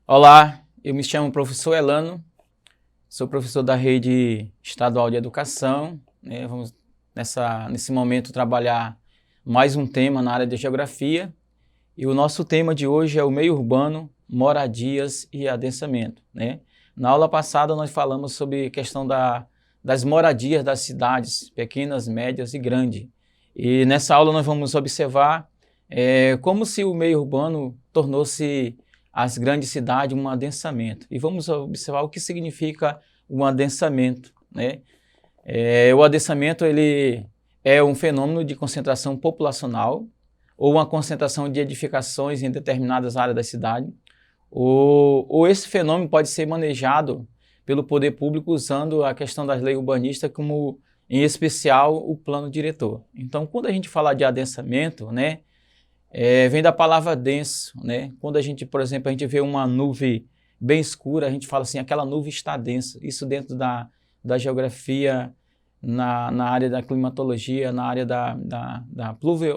Olá, eu me chamo professor Elano, sou professor da Rede Estadual de Educação, né? Vamos nesse momento trabalhar mais um tema na área de geografia e o nosso tema de hoje é o meio urbano, moradias e adensamento, né? Na aula passada nós falamos sobre a questão das moradias das cidades, pequenas, médias e grandes. E nessa aula nós vamos observar como se o meio urbano tornou-se as grandes cidades um adensamento. E vamos observar o que significa um adensamento, né? O adensamento ele é um fenômeno de concentração populacional ou uma concentração de edificações em determinadas áreas da cidade. Ou esse fenômeno pode ser manejado pelo poder público usando a questão das leis urbanistas como, em especial, o plano diretor. Então, quando a gente fala de adensamento, né, vem da palavra denso, né? Quando a gente, por exemplo, a gente vê uma nuvem bem escura, a gente fala assim, aquela nuvem está densa. Isso dentro da geografia, na área da climatologia, na área da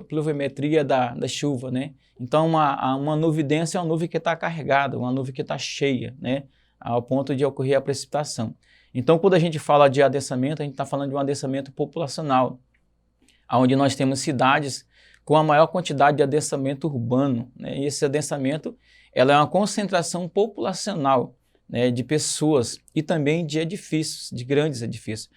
pluviometria da chuva, né? Então, uma nuvem densa é uma nuvem que está carregada, uma nuvem que está cheia, né? Ao ponto de ocorrer a precipitação. Então, quando a gente fala de adensamento, a gente está falando de um adensamento populacional, onde nós temos cidades com a maior quantidade de adensamento urbano, né? E esse adensamento ela é uma concentração populacional, né, de pessoas e também de edifícios, de grandes edifícios.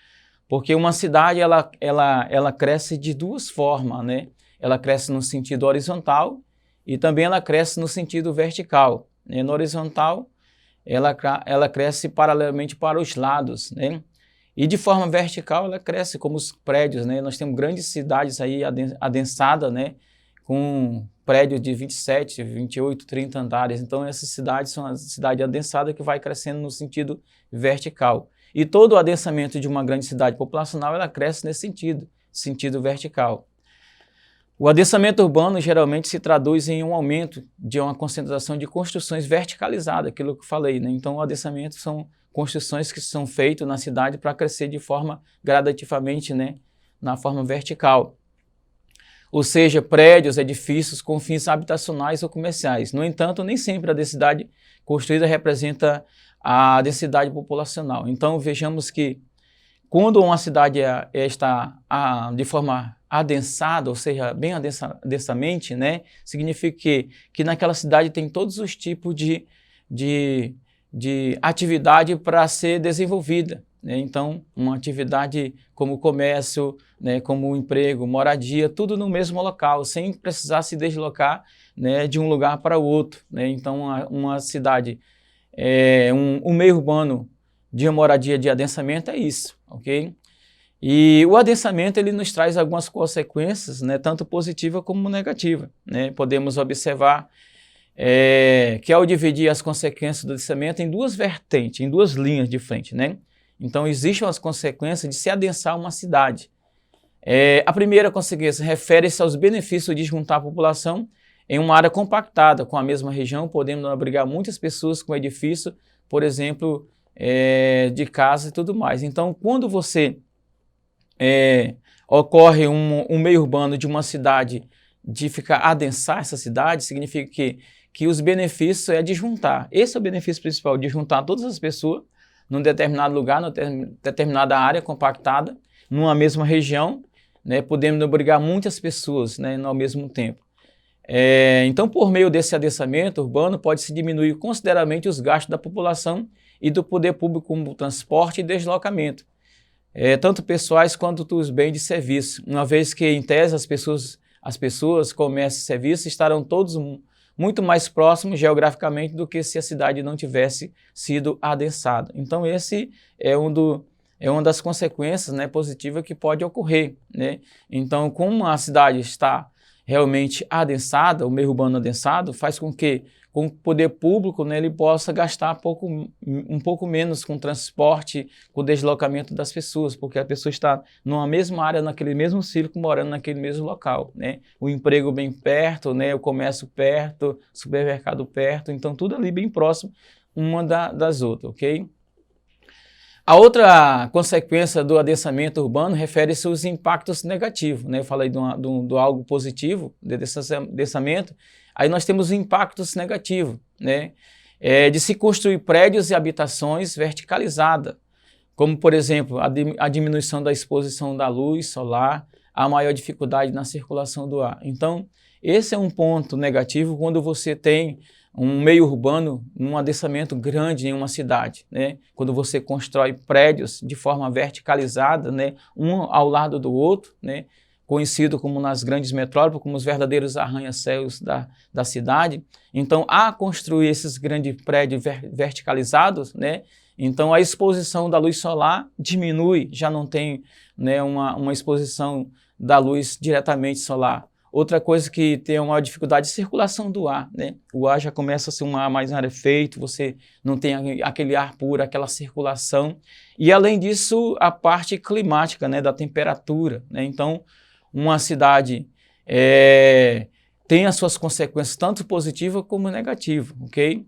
Porque uma cidade ela cresce de duas formas, né? Ela cresce no sentido horizontal e também ela cresce no sentido vertical, né? No horizontal, ela cresce paralelamente para os lados, né? E de forma vertical ela cresce como os prédios, né? Nós temos grandes cidades aí adensadas, né? Com prédios de 27, 28, 30 andares. Então essas cidades são as cidades adensadas que vai crescendo no sentido vertical. E todo o adensamento de uma grande cidade populacional ela cresce nesse sentido vertical. O adensamento urbano geralmente se traduz em um aumento de uma concentração de construções verticalizadas, aquilo que eu falei, né? Então o adensamento são construções que são feitas na cidade para crescer de forma gradativamente, né, na forma vertical. Ou seja, prédios, edifícios com fins habitacionais ou comerciais. No entanto, nem sempre a densidade construída representa a densidade populacional. Então vejamos que quando uma cidade está de forma adensada, ou seja, bem densamente, né, significa que naquela cidade tem todos os tipos de atividade para ser desenvolvida, né? Então, uma atividade como comércio, né, como emprego, moradia, tudo no mesmo local, sem precisar se deslocar, né, de um lugar para o outro, né? Então, uma cidade, um meio urbano de moradia de adensamento é isso, ok? E o adensamento ele nos traz algumas consequências, né, tanto positiva como negativa, né? Podemos observar que ao dividir as consequências do adensamento em duas vertentes, em duas linhas de frente, né? Então existem as consequências de se adensar uma cidade. A primeira consequência refere-se aos benefícios de juntar a população em uma área compactada com a mesma região, podendo abrigar muitas pessoas com edifício, por exemplo, de casa e tudo mais. Então, quando você ocorre um meio urbano de uma cidade de ficar adensar essa cidade, significa que os benefícios é de juntar. Esse é o benefício principal, de juntar todas as pessoas num determinado lugar, numa determinada área compactada, numa mesma região, né, podendo abrigar muitas pessoas, né, ao mesmo tempo. Então, por meio desse adensamento urbano, pode-se diminuir consideravelmente os gastos da população e do poder público como transporte e deslocamento, tanto pessoais quanto dos bens de serviço, uma vez que, em tese, as pessoas, comércio e serviços estarão todos muito mais próximos geograficamente do que se a cidade não tivesse sido adensada. Então, esse é uma das consequências, né, positivas que pode ocorrer, né? Então, como a cidade está realmente adensada, o meio urbano adensado, faz com que o poder público, né, ele possa gastar um pouco menos com transporte, com o deslocamento das pessoas, porque a pessoa está numa mesma área, naquele mesmo círculo, morando naquele mesmo local, né? O emprego bem perto, né, o comércio perto, o supermercado perto, então tudo ali bem próximo uma das outras, ok? A outra consequência do adensamento urbano refere-se aos impactos negativos, né? Eu falei do algo positivo, desse adensamento, aí nós temos impactos negativos, né? de se construir prédios e habitações verticalizadas, como, por exemplo, a diminuição da exposição da luz solar, a maior dificuldade na circulação do ar. Então, esse é um ponto negativo quando você tem um meio urbano, um adensamento grande em uma cidade, né? Quando você constrói prédios de forma verticalizada, né? Um ao lado do outro, né? Conhecido como nas grandes metrópoles, como os verdadeiros arranha-céus da cidade. Então, a construir esses grandes prédios verticalizados, né? Então, a exposição da luz solar diminui, já não tem, né, uma exposição da luz diretamente solar. Outra coisa que tem uma dificuldade de circulação do ar, né? O ar já começa a ser um ar mais rarefeito, você não tem aquele ar puro, aquela circulação. E além disso, a parte climática, né, da temperatura, né? Então, uma cidade tem as suas consequências, tanto positivas como negativas, ok?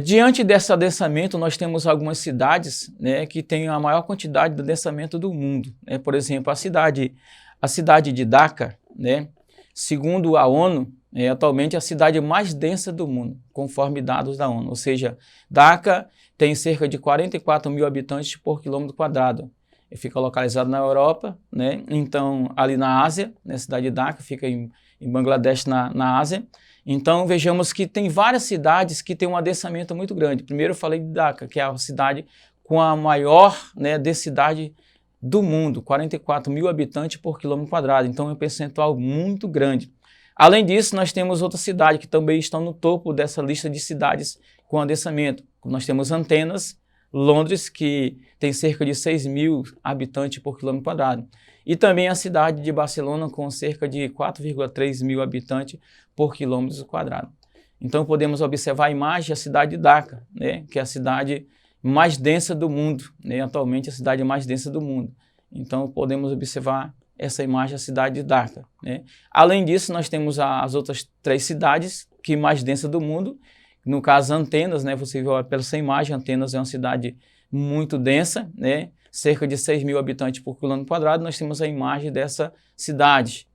Diante desse adensamento, nós temos algumas cidades, né, que têm a maior quantidade de adensamento do mundo, né? Por exemplo, a cidade de Dhaka, né, segundo a ONU, é atualmente a cidade mais densa do mundo, conforme dados da ONU. Ou seja, Dhaka tem cerca de 44 mil habitantes por quilômetro quadrado. E fica localizado na Europa, né? Então ali na Ásia, na cidade de Dhaka, fica em Bangladesh, na Ásia. Então vejamos que tem várias cidades que têm um adensamento muito grande. Primeiro eu falei de Dhaka, que é a cidade com a maior, né, densidade do mundo, 44 mil habitantes por quilômetro quadrado, então é um percentual muito grande. Além disso, nós temos outras cidades que também estão no topo dessa lista de cidades com adensamento. Nós temos Atenas, Londres, que tem cerca de 6 mil habitantes por quilômetro quadrado. E também a cidade de Barcelona, com cerca de 4,3 mil habitantes por quilômetro quadrado. Então podemos observar a imagem, a cidade de Dhaka, né, que é a cidade mais densa do mundo, né? Atualmente a cidade mais densa do mundo. Então podemos observar essa imagem, a cidade de Dhaka, né? Além disso, nós temos as outras 3 cidades que mais densa do mundo, no caso Atenas, né? Você viu pela essa imagem, Atenas é uma cidade muito densa, né? Cerca de 6 mil habitantes por quilômetro quadrado, nós temos a imagem dessa cidade.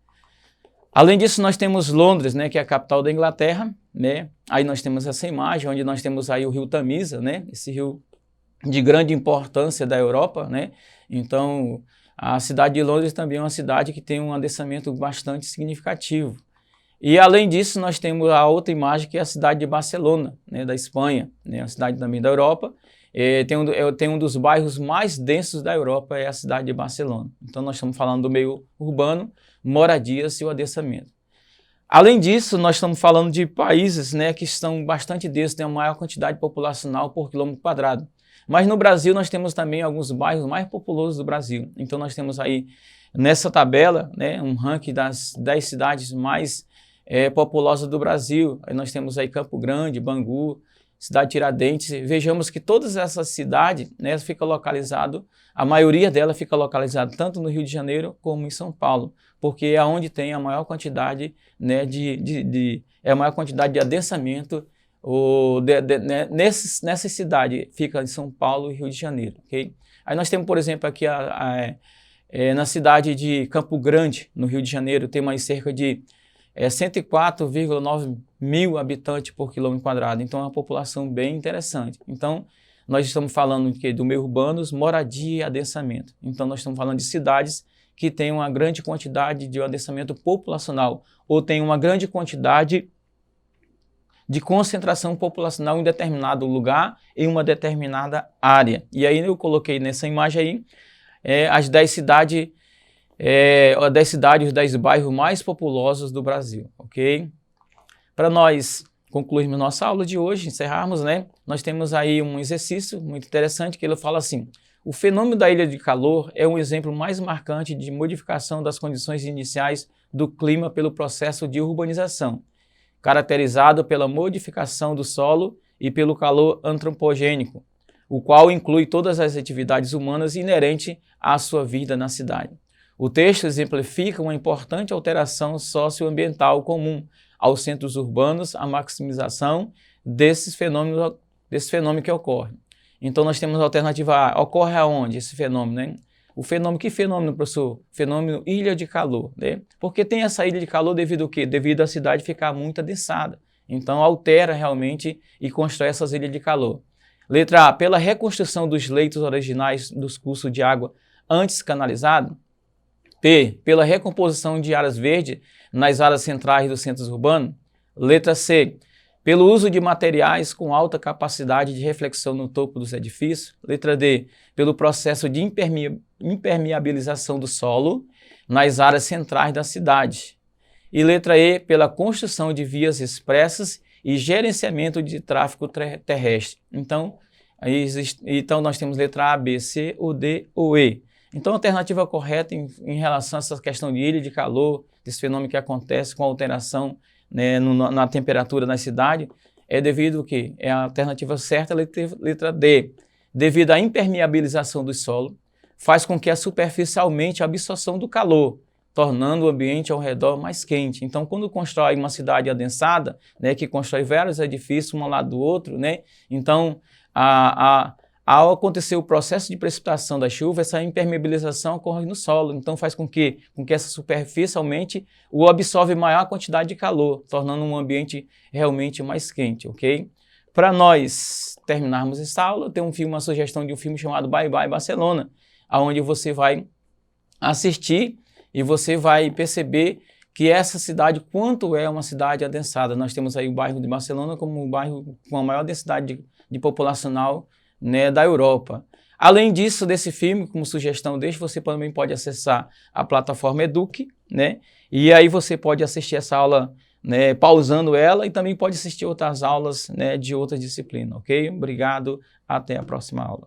Além disso, nós temos Londres, né, que é a capital da Inglaterra, né? Aí nós temos essa imagem, onde nós temos aí o rio Tamisa, né? Esse rio de grande importância da Europa, né? Então, a cidade de Londres também é uma cidade que tem um adensamento bastante significativo. E, além disso, nós temos a outra imagem, que é a cidade de Barcelona, né, da Espanha, né? A cidade também da Europa. Tem um dos bairros mais densos da Europa, é a cidade de Barcelona. Então, nós estamos falando do meio urbano, moradias e o adensamento. Além disso, nós estamos falando de países, né, que estão bastante densos, têm a maior quantidade populacional por quilômetro quadrado. Mas no Brasil nós temos também alguns bairros mais populosos do Brasil. Então nós temos aí nessa tabela, né, um ranking das 10 cidades mais populosas do Brasil. Aí nós temos aí Campo Grande, Bangu, cidade de Tiradentes. Vejamos que todas essas cidades, né, a maioria delas fica localizada tanto no Rio de Janeiro como em São Paulo, porque é onde tem a maior quantidade, né, a maior quantidade de adensamento. Nessa cidade fica em São Paulo e Rio de Janeiro, ok? Aí nós temos, por exemplo, aqui na cidade de Campo Grande, no Rio de Janeiro, tem mais cerca de 104,9 mil habitantes por quilômetro quadrado, então é uma população bem interessante. Então, nós estamos falando do meio urbano, moradia e adensamento. Então, nós estamos falando de cidades que têm uma grande quantidade de adensamento populacional, ou tem uma grande quantidade de concentração populacional em determinado lugar, em uma determinada área. E aí eu coloquei nessa imagem aí as 10 cidades, os 10 bairros mais populosos do Brasil, ok? Para nós concluirmos nossa aula de hoje, encerrarmos, né? Nós temos aí um exercício muito interessante que ele fala assim: o fenômeno da ilha de calor é um exemplo mais marcante de modificação das condições iniciais do clima pelo processo de urbanização, caracterizado pela modificação do solo e pelo calor antropogênico, o qual inclui todas as atividades humanas inerentes à sua vida na cidade. O texto exemplifica uma importante alteração socioambiental comum aos centros urbanos, a maximização desse fenômeno que ocorre. Então nós temos a alternativa A. Ocorre aonde esse fenômeno, né? Que fenômeno, professor? Fenômeno ilha de calor, né? Porque tem essa ilha de calor devido ao quê? Devido à cidade ficar muito adensada. Então altera realmente e constrói essas ilhas de calor. Letra A, pela reconstrução dos leitos originais dos cursos de água antes canalizado. B, pela recomposição de áreas verdes nas áreas centrais dos centros urbanos. Letra C, pelo uso de materiais com alta capacidade de reflexão no topo dos edifícios. Letra D, pelo processo de impermeabilização do solo nas áreas centrais da cidade. E letra E, pela construção de vias expressas e gerenciamento de tráfego terrestre. Então nós temos letra A, B, C, ou D ou E. Então a alternativa correta em relação a essa questão de ilha de calor, desse fenômeno que acontece com a alteração, né, na temperatura na cidade, é devido ao quê? É a alternativa certa, letra D. Devido à impermeabilização do solo, faz com que a superfície aumente a absorção do calor, tornando o ambiente ao redor mais quente. Então, quando constrói uma cidade adensada, né, que constrói vários edifícios um ao lado do outro, né, então, ao acontecer o processo de precipitação da chuva, essa impermeabilização ocorre no solo. Então, faz com que essa superfície aumente ou absorve maior quantidade de calor, tornando um ambiente realmente mais quente, ok? Para nós terminarmos essa aula, tem uma sugestão de um filme chamado Bye Bye Barcelona, onde você vai assistir e você vai perceber que essa cidade, quanto é uma cidade adensada. Nós temos aí o bairro de Barcelona como o bairro com a maior densidade de populacional, né, da Europa. Além disso, desse filme, como sugestão você também pode acessar a plataforma Eduque, né, e aí você pode assistir essa aula, né, pausando ela, e também pode assistir outras aulas, né, de outra disciplina, ok? Obrigado, até a próxima aula.